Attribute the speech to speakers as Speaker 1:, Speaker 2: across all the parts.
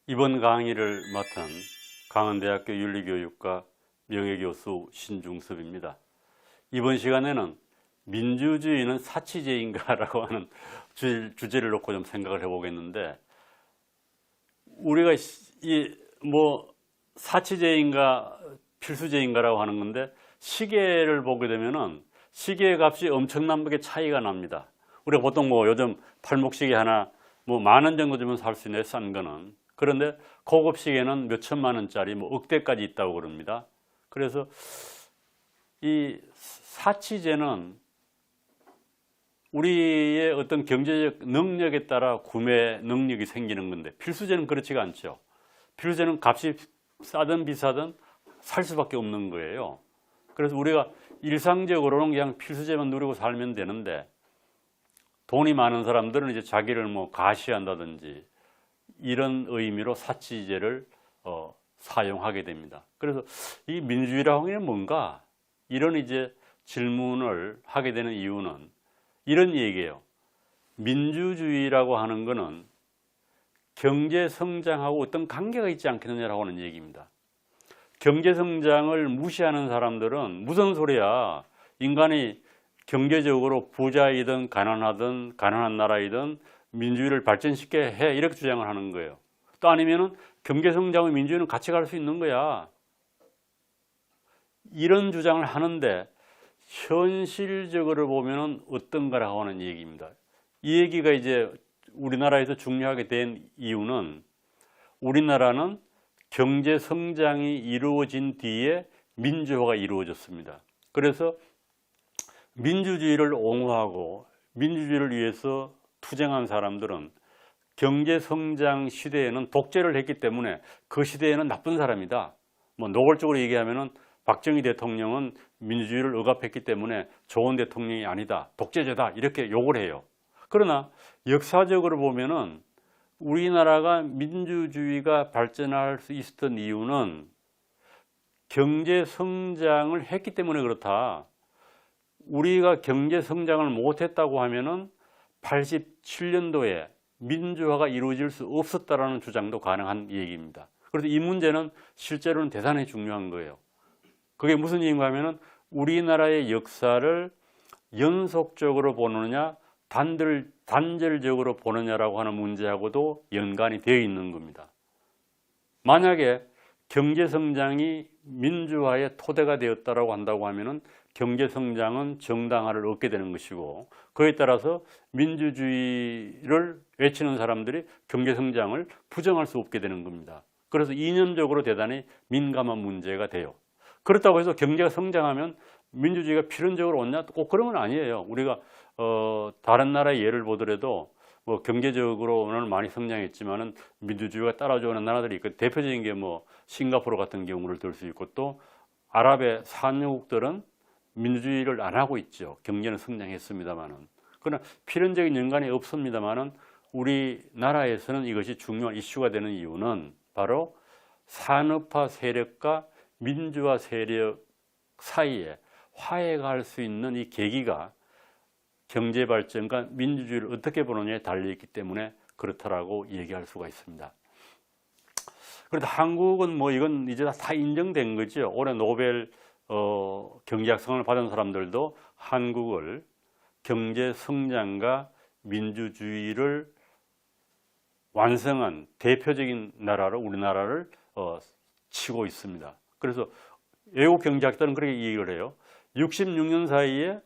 Speaker 1: 이번 강의를 맡은 강원대학교 윤리교육과 명예교수 신중섭입니다. 이번 시간에는 민주주의는 사치제인가 라고 하는 주제를 놓고 좀 생각을 해보겠는데, 우리가 사치제인가 필수제인가라고 하는 건데, 시계를 보게 되면은 시계의 값이 엄청나게 차이가 납니다. 우리가 보통 요즘 팔목시계 하나 만 원 정도 주면 살 수 있는 싼 거는, 그런데 고급 시계는 몇 천만 원짜리 억대까지 있다고 그럽니다. 그래서 이 사치제는 우리의 어떤 경제적 능력에 따라 구매 능력이 생기는 건데, 필수제는 그렇지가 않죠. 필수제는 값이 싸든 비싸든 살 수밖에 없는 거예요. 그래서 우리가 일상적으로는 그냥 필수제만 누리고 살면 되는데, 돈이 많은 사람들은 이제 자기를 가시한다든지 이런 의미로 사치제를 사용하게 됩니다. 그래서 이 민주주의라고 하는 게 뭔가, 이런 이제 질문을 하게 되는 이유는 이런 얘기예요. 민주주의라고 하는 거는 경제 성장하고 어떤 관계가 있지 않겠느냐라고 하는 얘기입니다. 경제 성장을 무시하는 사람들은 무슨 소리야, 인간이 경제적으로 부자이든 가난하든 가난한 나라이든 민주주의를 발전시켜야 해, 이렇게 주장을 하는 거예요. 또 아니면은 경제 성장과 민주주의는 같이 갈 수 있는 거야, 이런 주장을 하는데, 현실적으로 보면은 어떤가라고 하는 얘기입니다. 이 얘기가 이제 우리나라에서 중요하게 된 이유는, 우리나라는 경제 성장이 이루어진 뒤에 민주화가 이루어졌습니다. 그래서 민주주의를 옹호하고 민주주의를 위해서 투쟁한 사람들은 경제 성장 시대에는 독재를 했기 때문에 그 시대에는 나쁜 사람이다. 노골적으로 얘기하면은 박정희 대통령은 민주주의를 억압했기 때문에 좋은 대통령이 아니다, 독재자다, 이렇게 욕을 해요. 그러나 역사적으로 보면은 우리나라가 민주주의가 발전할 수 있었던 이유는 경제 성장을 했기 때문에 그렇다. 우리가 경제 성장을 못했다고 하면은 87년도에 민주화가 이루어질 수 없었다라는 주장도 가능한 얘기입니다. 그래서 이 문제는 실제로는 대단히 중요한 거예요. 그게 무슨 얘기인가 하면은 우리나라의 역사를 연속적으로 보느냐 단절적으로 보느냐라고 하는 문제하고도 연관이 되어 있는 겁니다. 만약에 경제 성장이 민주화의 토대가 되었다라고 한다고 하면은 경제 성장은 정당화를 얻게 되는 것이고, 그에 따라서 민주주의를 외치는 사람들이 경제 성장을 부정할 수 없게 되는 겁니다. 그래서 이념적으로 대단히 민감한 문제가 돼요. 그렇다고 해서 경제가 성장하면 민주주의가 필연적으로 오냐? 꼭 그런 건 아니에요. 우리가 다른 나라의 예를 보더라도 경제적으로는 많이 성장했지만은 민주주의가 따라주는 나라들이 있고, 대표적인 게 싱가포르 같은 경우를 들 수 있고, 또 아랍의 산유국들은 민주주의를 안 하고 있죠. 경제는 성장했습니다만은. 그러나 필연적인 연관이 없습니다만은 우리나라에서는 이것이 중요한 이슈가 되는 이유는 바로 산업화 세력과 민주화 세력 사이에 화해가 할 수 있는 이 계기가 경제 발전과 민주주의를 어떻게 보느냐에 달려있기 때문에 그렇다라고 얘기할 수가 있습니다. 그런데 한국은 이건 이제 다 인정된 거죠. 올해 노벨 경제학상을 받은 사람들도 한국을 경제 성장과 민주주의를 완성한 대표적인 나라로 우리나라를 치고 있습니다. 그래서 외국 경제학자들은 그렇게 얘기를 해요. 66년 사이에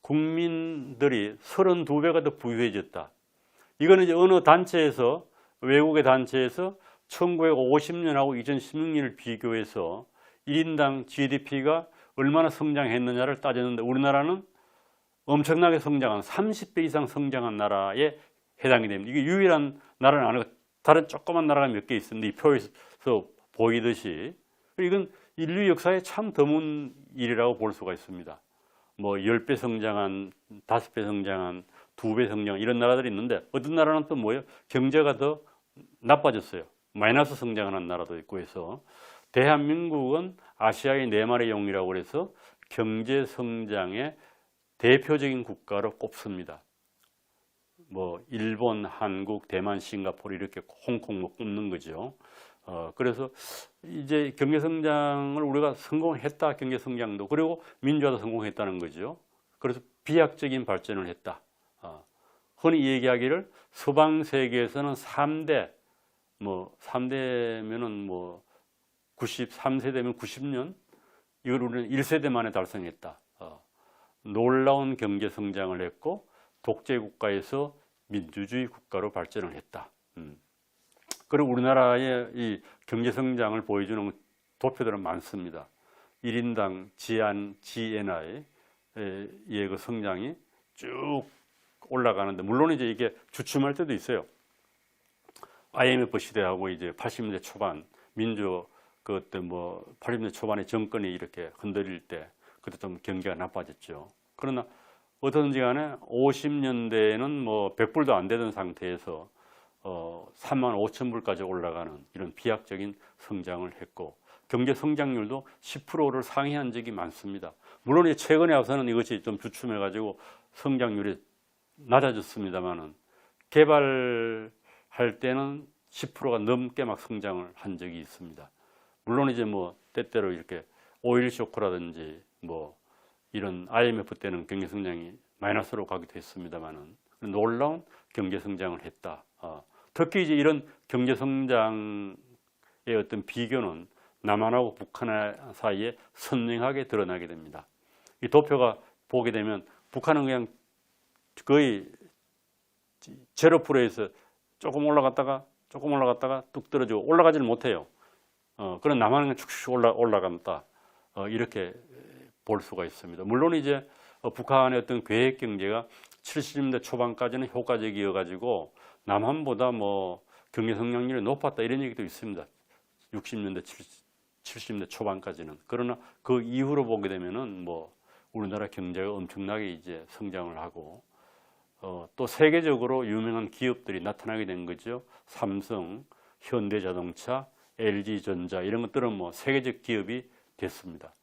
Speaker 1: 국민들이 32배가 더 부유해졌다. 이거는 이제 어느 단체에서, 외국의 단체에서 1950년하고 2016년을 비교해서 1인당 GDP가 얼마나 성장했느냐를 따졌는데, 우리나라는 엄청나게 성장한 30배 이상 성장한 나라에 해당이 됩니다. 이게 유일한 나라는 아니고 다른 조그만 나라가 몇 개 있습니다. 이 표에서 보이듯이. 이건 인류 역사에 참 드문 일이라고 볼 수가 있습니다. 10배 성장한, 5배 성장한, 2배 성장, 이런 나라들이 있는데, 어떤 나라는 또 경제가 더 나빠졌어요. 마이너스 성장하는 나라도 있고 해서, 대한민국은 아시아의 4마리 용이라고 해서 경제 성장의 대표적인 국가로 꼽습니다. 뭐 일본, 한국, 대만, 싱가포르 이렇게 홍콩 뭐 꼽는 거죠. 그래서 이제 경제 성장을 우리가 성공했다. 경제 성장도 그리고 민주화도 성공했다는 거죠. 그래서 비약적인 발전을 했다. 흔히 얘기하기를 서방 세계에서는 3대 뭐 3대면은 뭐 93세대면 90년 이걸 우리는 1세대 만에 달성했다. 놀라운 경제 성장을 했고 독재 국가에서 민주주의 국가로 발전을 했다. 그리고 우리나라의 이 경제 성장을 보여주는 도표들은 많습니다. 1인당 GNI의 그 성장이 쭉 올라가는데 물론 이제 이게 주춤할 때도 있어요. IMF 시대하고 이제 80년대 초반 그때 뭐 80년대 초반에 정권이 이렇게 흔들릴 때 그때 좀 경기가 나빠졌죠. 그러나 어떤지 간에 50년대에는 뭐 100불도 안 되던 상태에서 3만 5천 불까지 올라가는 이런 비약적인 성장을 했고 경제 성장률도 10%를 상회한 적이 많습니다. 물론 최근에 와서는 이것이 좀 주춤해 가지고 성장률이 낮아졌습니다만은 개발할 때는 10%가 넘게 막 성장을 한 적이 있습니다. 물론 이제 뭐 때때로 이렇게 오일 쇼크라든지 뭐 이런 IMF 때는 경제 성장이 마이너스로 가기도 했습니다만은 놀라운 경제 성장을 했다. 특히 이제 이런 경제 성장의 어떤 비교는 남한하고 북한 사이에 선명하게 드러나게 됩니다. 이 도표가 보게 되면 북한은 그냥 거의 0%에서 조금 올라갔다가 뚝 떨어지고 올라가지는 못해요. 그런 남한은 축축 올라간다. 이렇게 볼 수가 있습니다. 물론 이제 북한의 어떤 계획 경제가 70년대 초반까지는 효과적이어 가지고 남한보다 뭐 경제 성장률이 높았다 이런 얘기도 있습니다. 60년대 70년대 초반까지는. 그러나 그 이후로 보게 되면은 뭐 우리나라 경제가 엄청나게 이제 성장을 하고 또 세계적으로 유명한 기업들이 나타나게 된 거죠. 삼성, 현대자동차, LG전자 이런 것들은 뭐 세계적 기업이 됐습니다.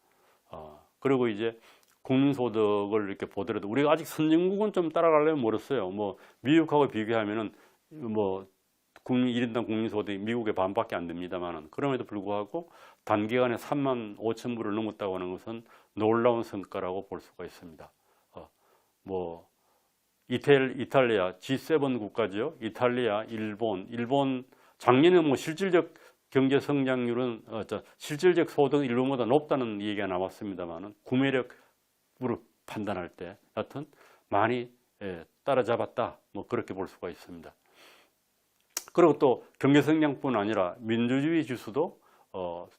Speaker 1: 그리고 이제 국민소득을 이렇게 보더라도 우리가 아직 선진국은 좀 따라가려면 멀었어요. 뭐 미국하고 비교하면은 뭐 1인당 국민소득이 미국의 반밖에 안 됩니다만은 그럼에도 불구하고 단기간에 3만 5천 불을 넘었다고 하는 것은 놀라운 성과라고 볼 수가 있습니다. 뭐 이탈리아 G7 국가죠. 이탈리아, 일본 작년에 뭐 실질적 경제 성장률은 실질적 소득은 일본보다 높다는 얘기가 나왔습니다만은 구매력으로 판단할 때 여하튼 많이 따라잡았다. 뭐 그렇게 볼 수가 있습니다. 그리고 또 경제 성장뿐 아니라 민주주의 지수도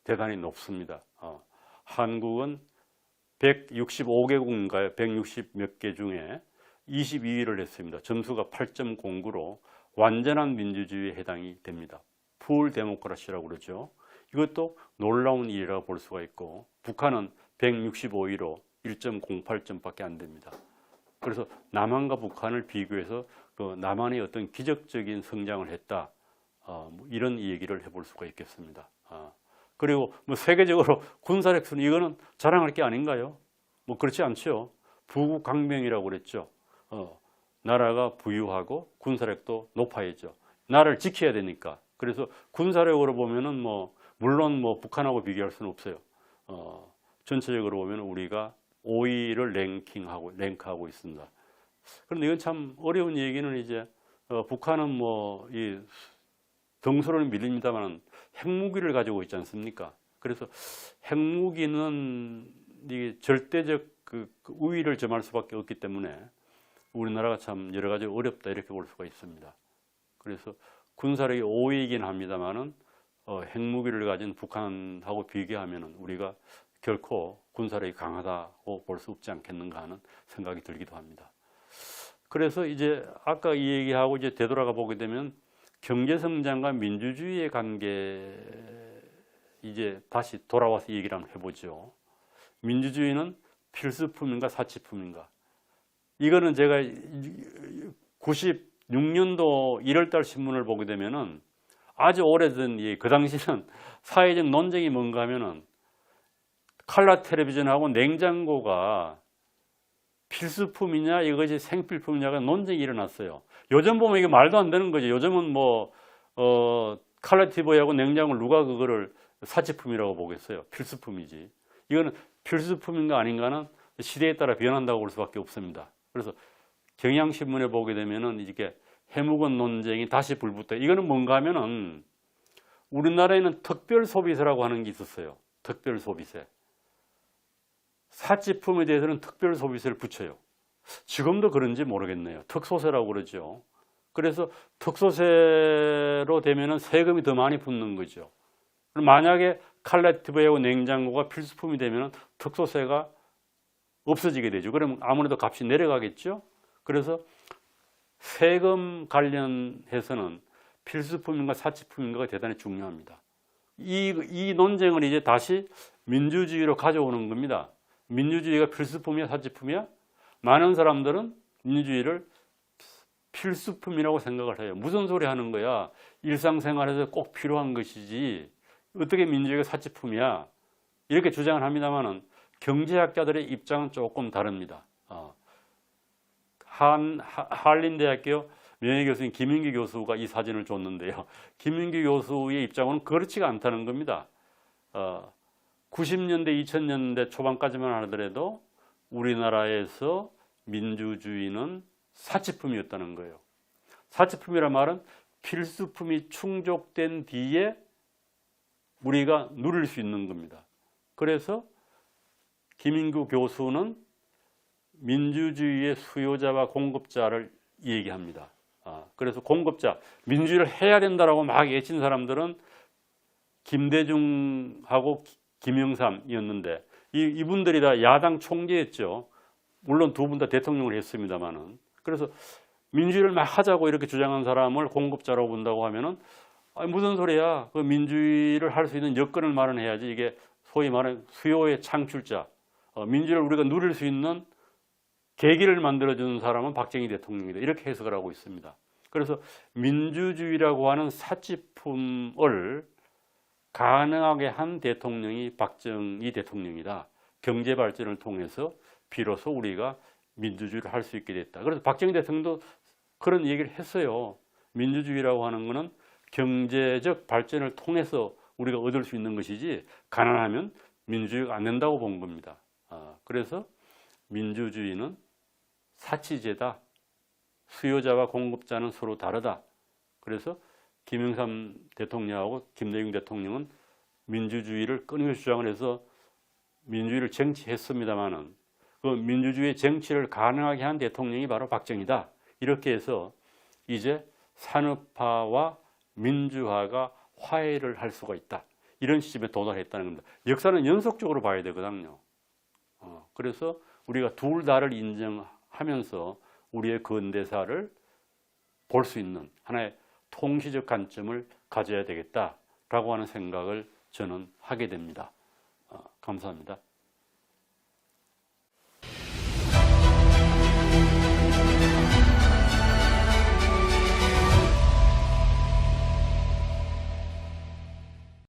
Speaker 1: 대단히 높습니다. 한국은 165개국인가요? 160 몇 개 중에 22위를 했습니다. 점수가 8.09로 완전한 민주주의에 해당이 됩니다. 풀 데모크라시라고 그러죠. 이것도 놀라운 일이라고 볼 수가 있고 북한은 165위로 1.08점밖에 안 됩니다. 그래서 남한과 북한을 비교해서 그 남한이 어떤 기적적인 성장을 했다. 이런 얘기를 해볼 수가 있겠습니다. 그리고 뭐 세계적으로 군사력 순위 이거는 자랑할 게 아닌가요? 뭐 그렇지 않죠. 부국강병이라고 그랬죠. 나라가 부유하고 군사력도 높아야죠. 나라를 지켜야 되니까. 그래서 군사력으로 보면은 뭐 물론 뭐 북한하고 비교할 수는 없어요. 전체적으로 보면 우리가 5위를 랭크하고 있습니다. 그런데 이건 참 어려운 얘기는 이제 북한은 뭐 이 등수로는 밀립니다만 핵무기를 가지고 있지 않습니까? 그래서 핵무기는 이게 절대적 그 우위를 점할 수밖에 없기 때문에 우리나라가 참 여러 가지 어렵다 이렇게 볼 수가 있습니다. 그래서 군사력이 5위이긴 합니다만은 핵무기를 가진 북한하고 비교하면은 우리가 결코 군사력이 강하다고 볼 수 없지 않겠는가 하는 생각이 들기도 합니다. 그래서 이제 아까 이 얘기하고 이제 되돌아가 보게 되면 경제 성장과 민주주의의 관계 이제 다시 돌아와서 얘기를 한번 해보죠. 민주주의는 필수품인가 사치품인가? 이거는 제가 96년도 1월달 신문을 보게 되면은 아주 오래된 그 당시는 사회적 논쟁이 뭔가 하면은 칼라 텔레비전하고 냉장고가 필수품이냐 이것이 생필품이냐가 논쟁이 일어났어요. 요즘 보면 이게 말도 안 되는 거죠. 요즘은 뭐 칼라 TV하고 냉장고를 누가 그거를 사치품이라고 보겠어요. 필수품이지. 이거는 필수품인가 아닌가는 시대에 따라 변한다고 볼 수밖에 없습니다. 그래서 경향신문에 보게 되면은 이게 해묵은 논쟁이 다시 불붙다. 이거는 뭔가 하면은 우리나라에는 특별 소비세라고 하는 게 있었어요. 특별 소비세. 사치품에 대해서는 특별 소비세를 붙여요. 지금도 그런지 모르겠네요. 특소세라고 그러죠. 그래서 특소세로 되면은 세금이 더 많이 붙는 거죠. 만약에 칼라 TV하고 냉장고가 필수품이 되면은 특소세가 없어지게 되죠. 그러면 아무래도 값이 내려가겠죠. 그래서 세금 관련해서는 필수품인가 사치품인가가 대단히 중요합니다. 이 논쟁을 이제 다시 민주주의로 가져오는 겁니다. 민주주의가 필수품이야 사치품이야? 많은 사람들은 민주주의를 필수품이라고 생각을 해요. 무슨 소리 하는 거야? 일상생활에서 꼭 필요한 것이지 어떻게 민주주의가 사치품이야? 이렇게 주장을 합니다만은 경제학자들의 입장은 조금 다릅니다. 한림대학교 명예교수인 김인기 교수가 이 사진을 줬는데요. 김인기 교수의 입장은 그렇지가 않다는 겁니다. 90년대, 2000년대 초반까지만 하더라도 우리나라에서 민주주의는 사치품이었다는 거예요. 사치품이란 말은 필수품이 충족된 뒤에 우리가 누릴 수 있는 겁니다. 그래서 김인구 교수는 민주주의의 수요자와 공급자를 얘기합니다. 그래서 공급자, 민주주의를 해야 된다라고 막 외친 사람들은 김대중하고 김영삼이었는데 이분들이 다 야당 총재였죠. 물론 두 분 다 대통령을 했습니다만은. 그래서 민주주의를 막 하자고 이렇게 주장한 사람을 공급자라고 본다고 하면은 무슨 소리야? 그 민주주의를 할 수 있는 여건을 마련해야지. 이게 소위 말하는 수요의 창출자, 민주주의를 우리가 누릴 수 있는 계기를 만들어주는 사람은 박정희 대통령이다. 이렇게 해석을 하고 있습니다. 그래서 민주주의라고 하는 사치품을 가능하게 한 대통령이 박정희 대통령이다. 경제 발전을 통해서 비로소 우리가 민주주의를 할 수 있게 됐다. 그래서 박정희 대통령도 그런 얘기를 했어요. 민주주의라고 하는 것은 경제적 발전을 통해서 우리가 얻을 수 있는 것이지 가난하면 민주주의가 안 된다고 본 겁니다. 그래서 민주주의는 사치제다. 수요자와 공급자는 서로 다르다. 그래서 김영삼 대통령하고 김대중 대통령은 민주주의를 끊임없이 주장을 해서 민주주의를 쟁취했습니다마는 그 민주주의 쟁취를 가능하게 한 대통령이 바로 박정희다. 이렇게 해서 이제 산업화와 민주화가 화해를 할 수가 있다. 이런 시점에 도달했다는 겁니다. 역사는 연속적으로 봐야 되거든요. 그래서 우리가 둘 다를 인정하면서 우리의 근대사를 볼 수 있는 하나의 통시적 관점을 가져야 되겠다라고 하는 생각을 저는 하게 됩니다. 감사합니다.